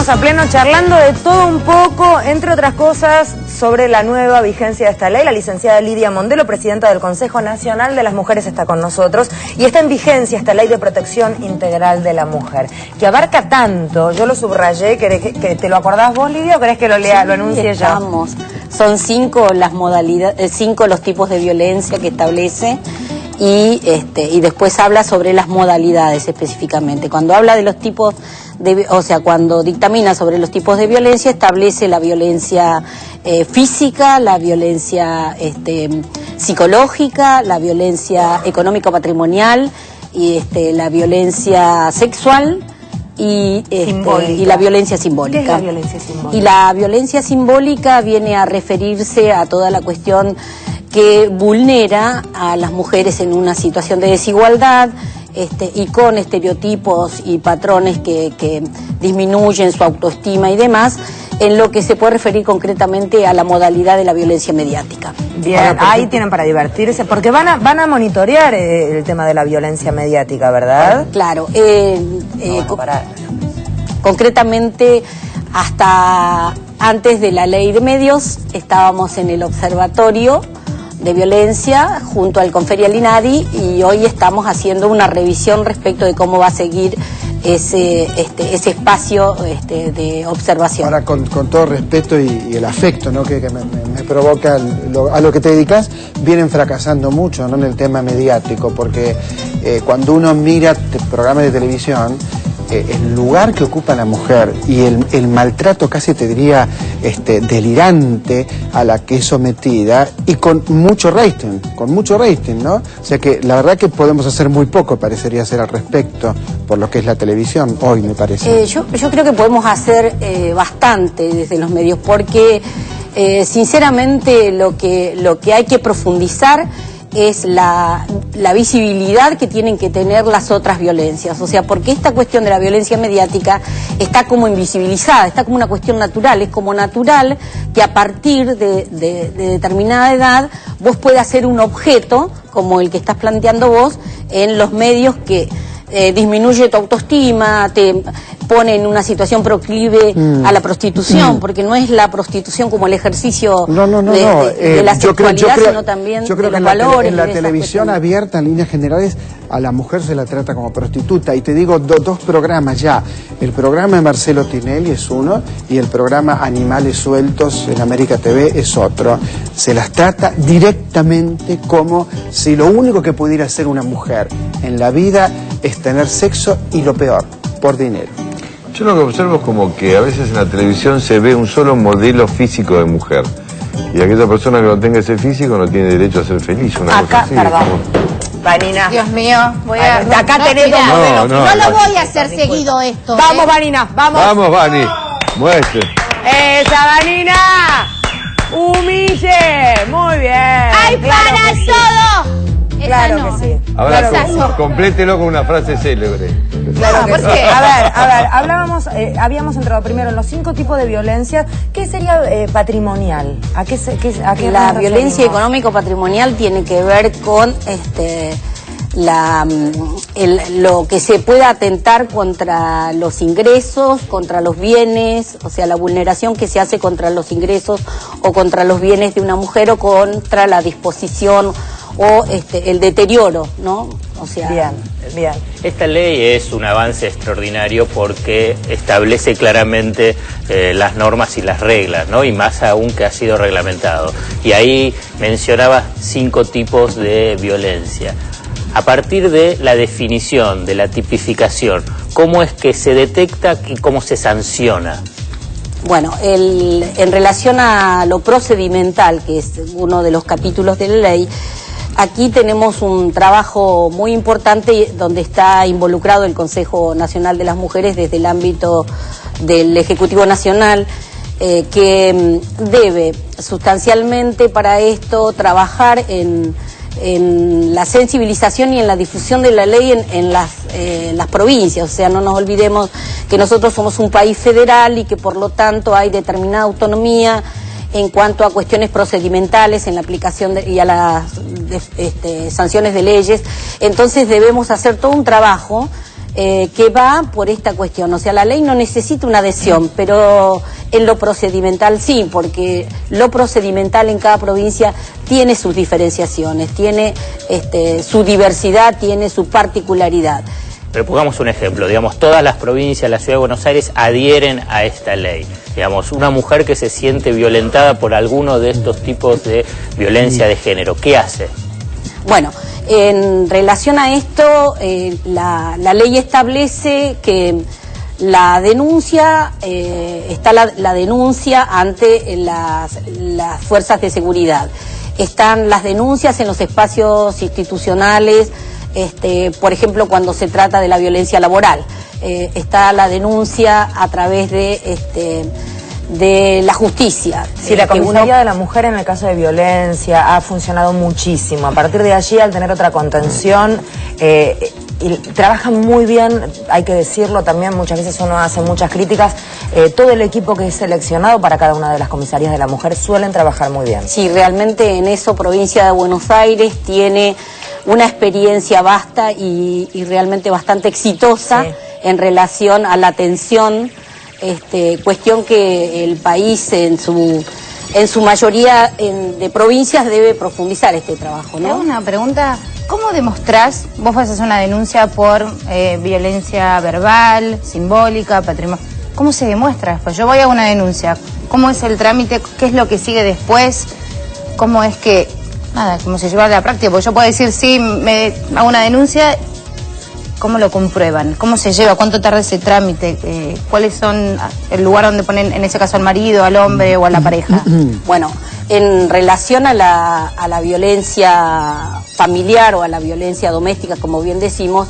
a pleno charlando de todo un poco, entre otras cosas, sobre la nueva vigencia de esta ley. La licenciada Lidia Mondelo, presidenta del Consejo Nacional de las Mujeres, está con nosotros. Y está en vigencia esta ley de protección integral de la mujer, que abarca tanto. Yo lo subrayé. ¿Que te lo acordás vos, Lidia, o querés que lo lea, lo anuncie ya? Son 5 las modalidades, 5 los tipos de violencia que establece. Y después habla sobre las modalidades específicamente. Cuando habla de los tipos cuando dictamina sobre los tipos de violencia, establece la violencia física, la violencia psicológica, la violencia económico-patrimonial y la violencia sexual y la violencia simbólica. ¿Qué es la violencia simbólica? Y la violencia simbólica viene a referirse a toda la cuestión que vulnera a las mujeres en una situación de desigualdad y con estereotipos y patrones que disminuyen su autoestima y demás, en lo que se puede referir concretamente a la modalidad de la violencia mediática. Bien, ahí tienen para divertirse, porque van a monitorear el tema de la violencia mediática, ¿verdad? Claro, concretamente hasta antes de la ley de medios estábamos en el observatorio de violencia junto al Conferial INADI y hoy estamos haciendo una revisión respecto de cómo va a seguir ese espacio de observación. Ahora, con todo respeto y el afecto, ¿no?, que me provoca a lo que te dedicas, vienen fracasando mucho, ¿no?, en el tema mediático, porque cuando uno mira programas de televisión, el lugar que ocupa la mujer y el maltrato, casi te diría delirante, a la que es sometida, y con mucho rating, ¿no? O sea que la verdad que podemos hacer muy poco, parecería ser, al respecto, por lo que es la televisión hoy, me parece. Yo creo que podemos hacer bastante desde los medios, porque sinceramente lo que hay que profundizar es la visibilidad que tienen que tener las otras violencias, o sea, porque esta cuestión de la violencia mediática está como invisibilizada, está como una cuestión natural, es como natural que a partir de determinada edad vos puedas ser un objeto, como el que estás planteando vos, en los medios que disminuye tu autoestima, te pone en una situación proclive a la prostitución, porque no es la prostitución como el ejercicio de la sexualidad, sino también de los valores. En la televisión abierta, en líneas generales, a la mujer se la trata como prostituta. Y te digo, dos programas ya. El programa de Marcelo Tinelli es uno y el programa Animales Sueltos en América TV es otro. Se las trata directamente como si lo único que pudiera hacer una mujer en la vida es tener sexo y, lo peor, por dinero. Yo lo que observo es como que a veces en la televisión se ve un solo modelo físico de mujer. Y aquella persona que no tenga ese físico no tiene derecho a ser feliz. Una cosa así, perdón. Vanina. Dios mío, acá tenés dos modelos. No lo voy a hacer seguido esto. Vamos, Vanina, vamos. Vamos, Vani. Muestre. ¡Esa, Vanina! ¡Humille! Muy bien. ¡Hay para todo! Claro que sí. Ahora complételo con una frase célebre. Claro que sí. A ver, habíamos entrado primero en los 5 tipos de violencia. ¿Qué sería patrimonial? ¿A qué la violencia económico-patrimonial tiene que ver con lo que se pueda atentar contra los ingresos, contra los bienes, o sea, la vulneración que se hace contra los ingresos o contra los bienes de una mujer, o contra la disposición o el deterioro, ¿no? O sea, bien. Esta ley es un avance extraordinario porque establece claramente las normas y las reglas, ¿no? Y más aún que ha sido reglamentado. Y ahí mencionaba 5 tipos de violencia. A partir de la definición, de la tipificación, ¿cómo es que se detecta y cómo se sanciona? Bueno, en relación a lo procedimental, que es uno de los capítulos de la ley, aquí tenemos un trabajo muy importante donde está involucrado el Consejo Nacional de las Mujeres desde el ámbito del Ejecutivo Nacional, que debe sustancialmente para esto trabajar en la sensibilización y en la difusión de la ley en las provincias. O sea, no nos olvidemos que nosotros somos un país federal y que por lo tanto hay determinada autonomía en cuanto a cuestiones procedimentales en la aplicación y a las sanciones de leyes. Entonces debemos hacer todo un trabajo que va por esta cuestión. O sea, la ley no necesita una adhesión, pero en lo procedimental sí, porque lo procedimental en cada provincia tiene sus diferenciaciones, tiene su diversidad, tiene su particularidad. Pero pongamos un ejemplo, digamos, todas las provincias, la Ciudad de Buenos Aires adhieren a esta ley. Digamos, una mujer que se siente violentada por alguno de estos tipos de violencia de género, ¿qué hace? Bueno, en relación a esto, la ley establece que la denuncia, está la denuncia ante las fuerzas de seguridad. Están las denuncias en los espacios institucionales, por ejemplo, cuando se trata de la violencia laboral. Está la denuncia a través de la justicia. Sí, la Comisaría de la Mujer en el caso de violencia ha funcionado muchísimo. A partir de allí, al tener otra contención, y trabajan muy bien, hay que decirlo también, muchas veces uno hace muchas críticas, todo el equipo que es seleccionado para cada una de las comisarías de la mujer suelen trabajar muy bien. Sí, realmente en eso Provincia de Buenos Aires tiene una experiencia vasta y realmente bastante exitosa, sí, en relación a la atención, cuestión que el país en su mayoría de provincias debe profundizar este trabajo, ¿no? Te hago una pregunta, ¿cómo demostrás, vos vas a hacer una denuncia por violencia verbal, simbólica, patrimonio, ¿cómo se demuestra? Pues yo voy a una denuncia, ¿cómo es el trámite? ¿Qué es lo que sigue después? ¿Cómo es que, nada, cómo se lleva a la práctica? Porque yo puedo decir, sí, me hago una denuncia, ¿cómo lo comprueban? ¿Cómo se lleva? ¿Cuánto tarda ese trámite? ¿Cuáles son el lugar donde ponen, en ese caso, al marido, al hombre o a la pareja? Bueno, en relación a la violencia familiar o a la violencia doméstica, como bien decimos,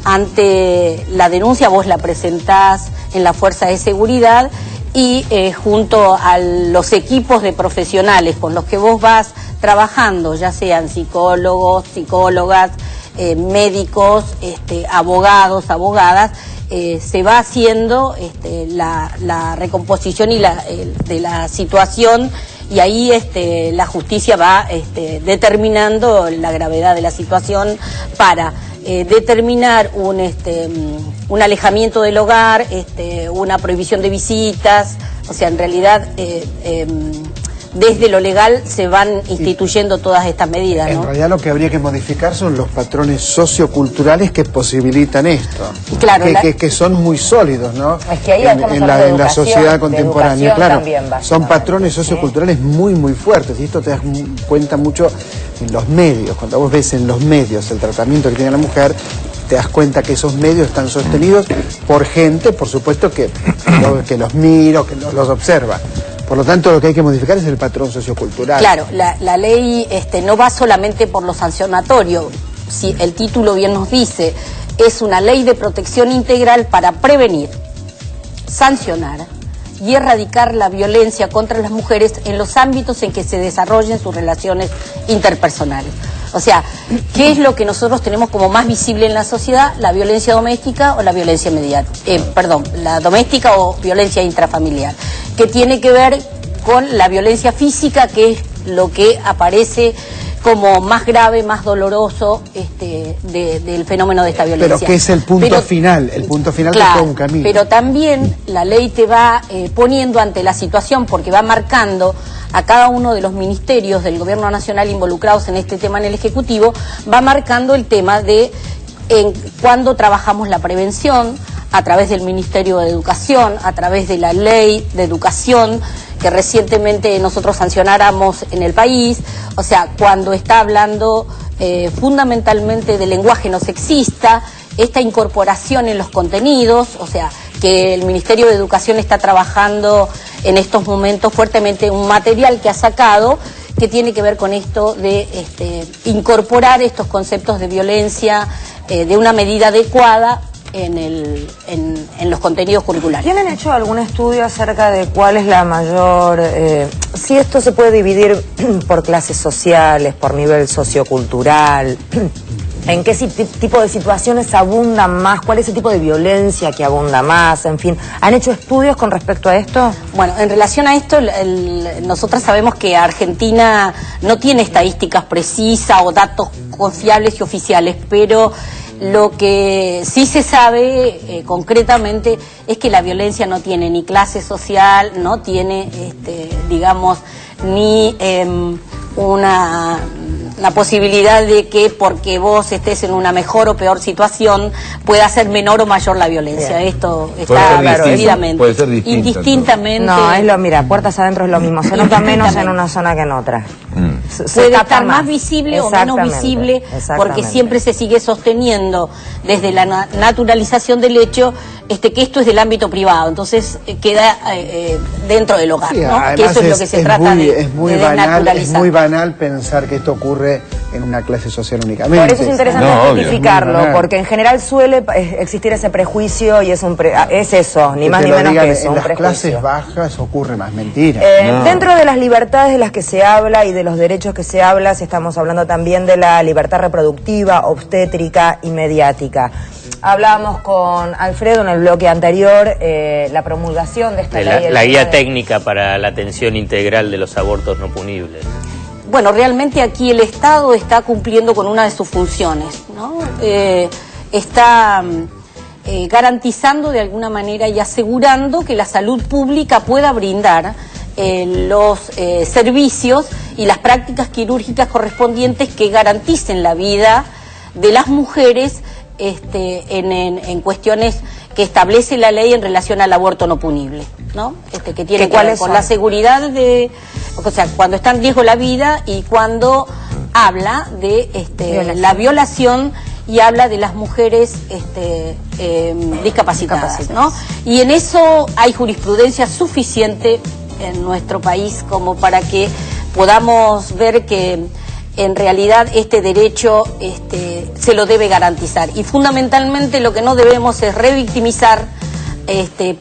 ante la denuncia vos la presentás en la fuerza de seguridad y junto a los equipos de profesionales con los que vos vas trabajando, ya sean psicólogos, psicólogas, médicos, abogados, abogadas, se va haciendo la recomposición de la situación y ahí la justicia va determinando la gravedad de la situación para determinar un alejamiento del hogar, una prohibición de visitas. O sea, en realidad desde lo legal se van instituyendo todas estas medidas, ¿no? En realidad lo que habría que modificar son los patrones socioculturales que posibilitan esto, claro, que son muy sólidos, ¿no? Es que ahí en la sociedad contemporánea, claro, son patrones ¿sí? socioculturales muy fuertes, y esto te das cuenta mucho en los medios. Cuando vos ves en los medios el tratamiento que tiene la mujer, te das cuenta que esos medios están sostenidos por gente, por supuesto, que los mira, que los observa. Por lo tanto, lo que hay que modificar es el patrón sociocultural. Claro, la ley no va solamente por lo sancionatorio. Si el título bien nos dice, es una ley de protección integral para prevenir, sancionar y erradicar la violencia contra las mujeres en los ámbitos en que se desarrollen sus relaciones interpersonales. O sea, ¿qué es lo que nosotros tenemos como más visible en la sociedad? La violencia doméstica o la violencia la doméstica o violencia intrafamiliar, que tiene que ver con la violencia física, que es lo que aparece como más grave, más doloroso del fenómeno de esta violencia. Pero que es el punto final, el punto final claro, de todo un camino. Pero también la ley te va poniendo ante la situación, porque va marcando a cada uno de los ministerios del Gobierno Nacional involucrados en este tema en el Ejecutivo, va marcando el tema de cuándo trabajamos la prevención, a través del Ministerio de Educación, a través de la Ley de Educación, que recientemente nosotros sancionáramos en el país. O sea, cuando está hablando fundamentalmente del lenguaje no sexista, esta incorporación en los contenidos, o sea, que el Ministerio de Educación está trabajando en estos momentos fuertemente un material que ha sacado que tiene que ver con esto de incorporar estos conceptos de violencia de una medida adecuada en los contenidos curriculares. ¿Tienen hecho algún estudio acerca de cuál es la mayor, si esto se puede dividir por clases sociales, por nivel sociocultural, en qué tipo de situaciones abundan más, cuál es el tipo de violencia que abunda más, en fin? ¿Han hecho estudios con respecto a esto? Bueno, en relación a esto, nosotras sabemos que Argentina no tiene estadísticas precisas o datos confiables y oficiales, pero Lo que sí se sabe concretamente es que la violencia no tiene ni clase social, no tiene, digamos, ni la posibilidad de que porque vos estés en una mejor o peor situación pueda ser menor o mayor la violencia. Bien. Esto está debidamente. Puede ser distinto, indistintamente. No, mira, puertas adentro es lo mismo, se nota menos en una zona que en otra. Puede estar más visible o menos visible, porque siempre se sigue sosteniendo desde la naturalización del hecho que esto es del ámbito privado, entonces queda dentro del hogar, sí, ¿no? Que eso es lo que se trata de desnaturalizar. Es muy banal pensar que esto ocurre en una clase social únicamente. Por eso es interesante identificarlo, porque en general suele existir ese prejuicio y es eso, ni más ni menos que eso, en un las prejuicio. clases bajas ocurre más mentira. Dentro de las libertades de las que se habla y de los derechos que se habla, estamos hablando también de la libertad reproductiva, obstétrica y mediática. Hablábamos con Alfredo en el bloque anterior, la promulgación de esta ley. La guía técnica para la atención integral de los abortos no punibles. Bueno, realmente aquí el Estado está cumpliendo con una de sus funciones, ¿no? Está garantizando de alguna manera y asegurando que la salud pública pueda brindar los servicios y las prácticas quirúrgicas correspondientes que garanticen la vida de las mujeres en cuestiones que establece la ley en relación al aborto no punible, ¿no? Que tiene que ver con la seguridad o sea, cuando está en riesgo la vida y cuando habla de la violación y habla de las mujeres discapacitadas, ¿no? Y en eso hay jurisprudencia suficiente en nuestro país como para que podamos ver que en realidad este derecho se lo debe garantizar. Y fundamentalmente lo que no debemos es revictimizar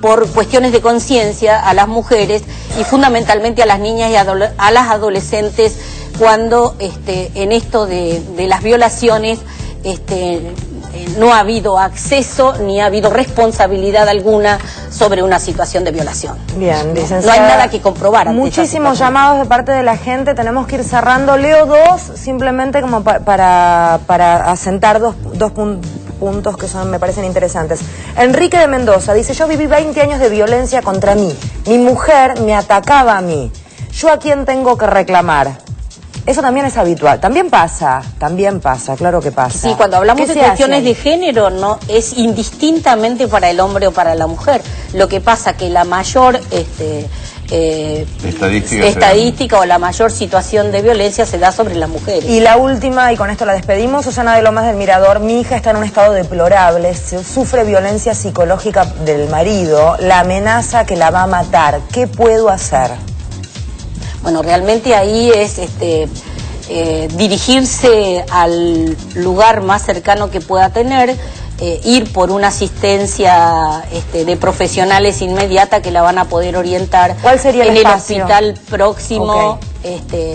por cuestiones de conciencia a las mujeres y fundamentalmente a las niñas y a las adolescentes cuando en esto de las violaciones no ha habido acceso ni ha habido responsabilidad alguna sobre una situación de violación. Bien, licenciada. No hay nada que comprobar. Muchísimos llamados de parte de la gente, tenemos que ir cerrando. Leo dos, simplemente como para asentar dos puntos que me parecen interesantes. Enrique de Mendoza dice: yo viví 20 años de violencia contra mí. Mi mujer me atacaba a mí. ¿Yo a quién tengo que reclamar? Eso también es habitual. También pasa, claro que pasa. Sí, cuando hablamos de cuestiones de género, no es indistintamente para el hombre o para la mujer. Lo que pasa que la mayor estadística o la mayor situación de violencia se da sobre las mujeres. Y la última, y con esto la despedimos, Susana de Lomas del Mirador: mi hija está en un estado deplorable, sufre violencia psicológica del marido, la amenaza que la va a matar. ¿Qué puedo hacer? Bueno, realmente ahí es dirigirse al lugar más cercano que pueda tener, ir por una asistencia de profesionales inmediata que la van a poder orientar. ¿Cuál sería el espacio? Hospital próximo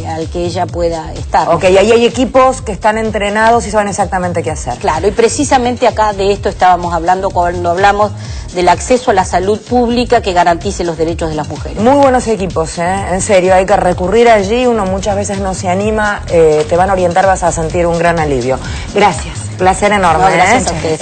al que ella pueda estar. Ok, ahí hay equipos que están entrenados y saben exactamente qué hacer. Claro, y precisamente acá de esto estábamos hablando cuando hablamos del acceso a la salud pública que garantice los derechos de las mujeres. Muy buenos equipos, en serio, hay que recurrir allí, uno muchas veces no se anima, te van a orientar, vas a sentir un gran alivio. Gracias, placer enorme. No, gracias a ustedes.